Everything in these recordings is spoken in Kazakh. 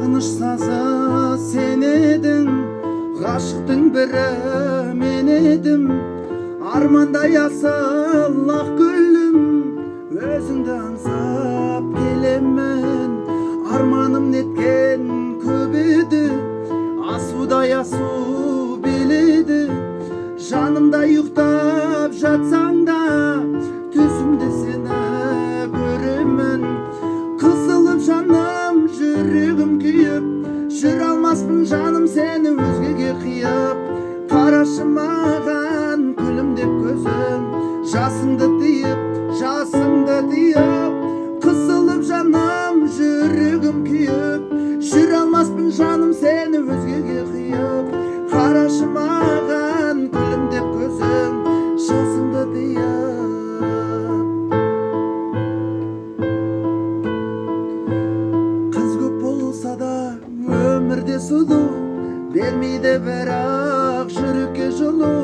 сағыныш сазы сен едің, ғашықтың бірі мен едім. Армандай асыл ақ гүлім, өзіңді аңсап келемін. Арманым неткен көп еді, асудай асу биледі. Жанымда ұйықтап жатсаң да, түсімде сені көремін. Қысылып жаным, жүрегім күйіп, жүре алмаспын жаным сені өзгеге қиып. Қарашы маған күлімдеп көзің, жасыңды тыйып, жасыңды тыйып. Қысылып жаным, жүрегім күйіп, жүре алмаспын жаным сені өзгеге қиып. Қарашы маған күлімдеп көзің, жасыңды тыйып. Қыз көп болса да өмірде сұлу, бермейді бірақ жүрекке жылу.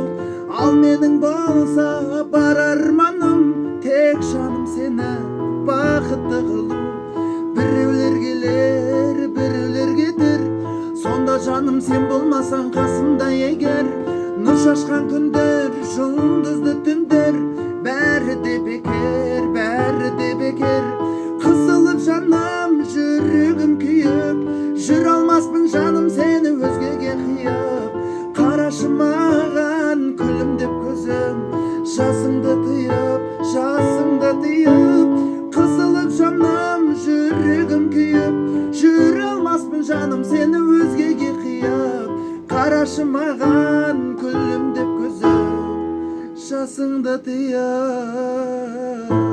Ал менің болса бар арманым, тек жаным сені бақытты қылу. Біреулер келер, біреулер кетер, сонда жаным сен болмасаң қасымда егер. Нұр шашқан күндер, жұлдызды түндер, бәрі де бекер, бәрі де бекер. Қысылып жаным, жүрегім күйіп, жүре алмаспын жаным сені өзгеге қиып. Қарашы маған күлімдеп көзім, жасыңды тыйып, жасыңды тыйып. Қысылып жаным, жүрегім күйіп, жүре алмаспын жаным сені өзгеге қиып. Қарашы маған күлімдеп көзім, жасыңды тыйып.